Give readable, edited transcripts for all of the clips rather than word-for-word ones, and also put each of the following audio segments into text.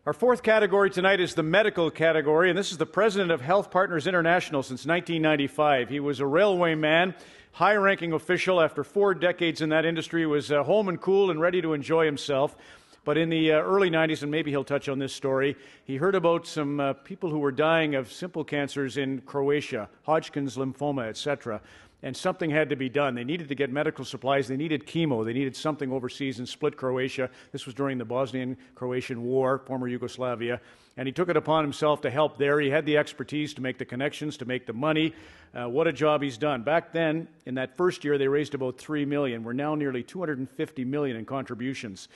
Our fourth category tonight is the medical category, and this is the president of Health Partners International since 1995. He was a railway man, high-ranking official. After 4 decades in that industry, was home and cool and ready to enjoy himself. But in the early 90s, and maybe he'll touch on this story, he heard about some people who were dying of simple cancers in Croatia, Hodgkin's lymphoma, etc., and something had to be done. They needed to get medical supplies. They needed chemo. They needed something overseas in split Croatia. This was during the Bosnian-Croatian War, former Yugoslavia. And he took it upon himself to help there. He had the expertise to make the connections, to make the money. What a job he's done. Back then, in that first year, they raised about $3 million. We're now nearly $250 million in contributions,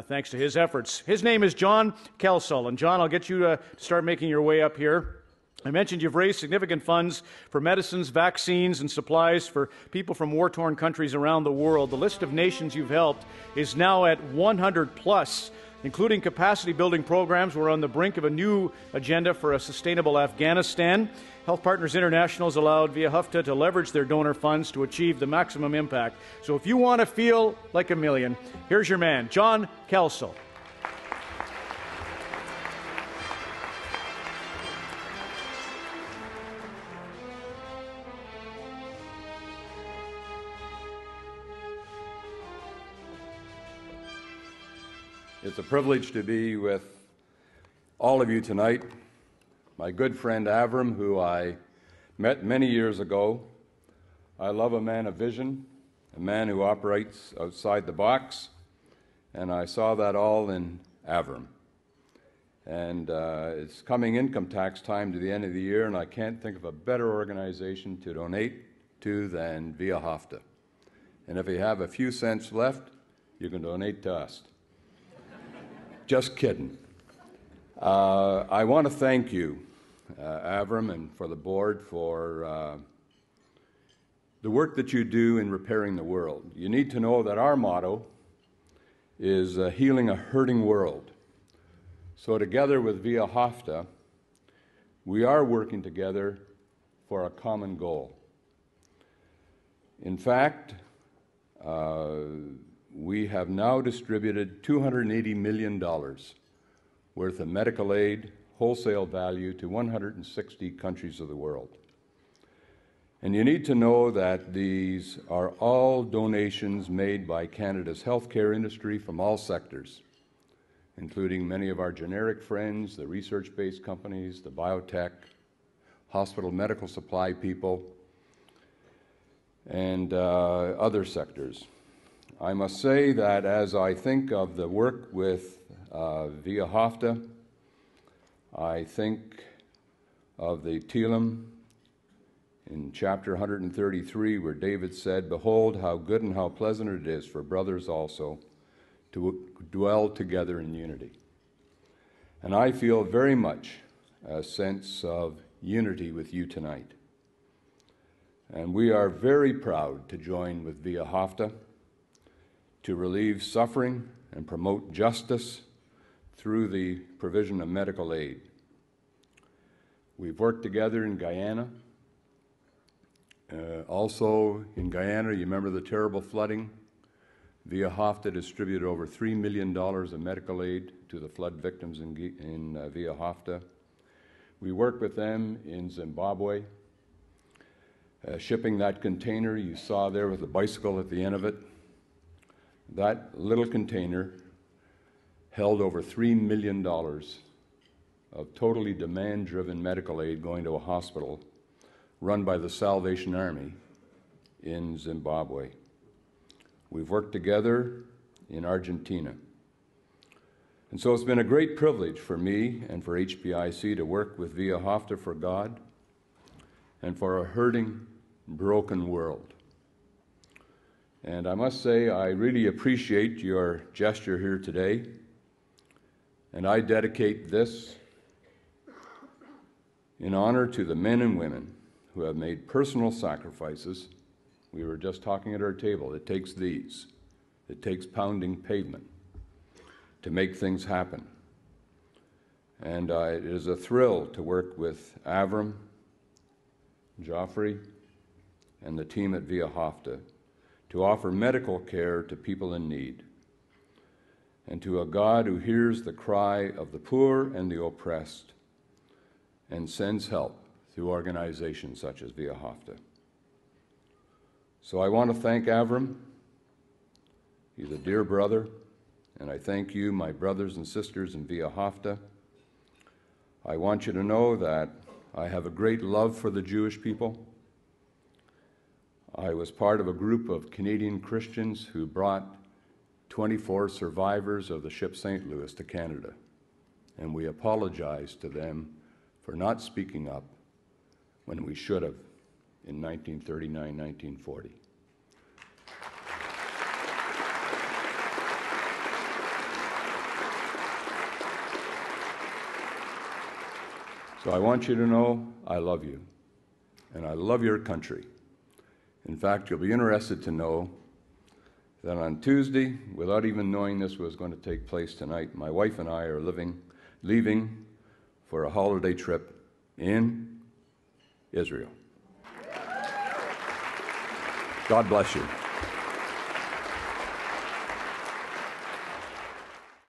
thanks to his efforts. His name is John Kelsall. And John, I'll get you to start making your way up here. I mentioned you've raised significant funds for medicines, vaccines, and supplies for people from war-torn countries around the world. The list of nations you've helped is now at 100 plus, including capacity-building programs. We're on the brink of a new agenda for a sustainable Afghanistan. Health Partners International has allowed Veahavta to leverage their donor funds to achieve the maximum impact. So if you want to feel like a million, here's your man, John Kelsall. It's a privilege to be with all of you tonight. My good friend Avram, who I met many years ago. I love a man of vision, a man who operates outside the box, and I saw that all in Avram. And it's coming income tax time to the end of the year, and I can't think of a better organization to donate to than Veahavta. And if you have a few cents left, you can donate to us. Just kidding. I want to thank you, Avram, and for the board for the work that you do in repairing the world. You need to know that our motto is healing a hurting world. So together with Veahavta, we are working together for a common goal. In fact, we have now distributed $280 million worth of medical aid, wholesale value, to 160 countries of the world. And you need to know that these are all donations made by Canada's healthcare industry from all sectors, including many of our generic friends, the research-based companies, the biotech, hospital medical supply people, and other sectors. I must say that as I think of the work with Veahavta, I think of the Tehillim in chapter 133, where David said, "Behold, how good and how pleasant it is for brothers also to dwell together in unity." And I feel very much a sense of unity with you tonight. And we are very proud to join with Veahavta to relieve suffering and promote justice through the provision of medical aid. We've worked together in Guyana. Also in Guyana, you remember the terrible flooding? Veahavta distributed over $3 million of medical aid to the flood victims in Veahavta. We worked with them in Zimbabwe, shipping that container you saw there with a bicycle at the end of it. That little container held over $3 million of totally demand-driven medical aid going to a hospital run by the Salvation Army in Zimbabwe. We've worked together in Argentina. And so it's been a great privilege for me and for HPIC to work with Veahavta for God and for a hurting, broken world. And I must say, I really appreciate your gesture here today, and I dedicate this in honor to the men and women who have made personal sacrifices. We were just talking at our table. It takes these. It takes pounding pavement to make things happen. And it is a thrill to work with Avram, Joffrey, and the team at Veahavta to offer medical care to people in need. and to a God who hears the cry of the poor and the oppressed and sends help through organizations such as Veahavta. So I want to thank Avram. He's a dear brother, and I thank you, my brothers and sisters in Veahavta. I want you to know that I have a great love for the Jewish people. I was part of a group of Canadian Christians who brought 24 survivors of the ship St. Louis to Canada, and we apologized to them for not speaking up when we should have in 1939, 1940. So I want you to know I love you, and I love your country. In fact, you'll be interested to know that on Tuesday, without even knowing this was going to take place tonight, my wife and I are leaving for a holiday trip in Israel. God bless you.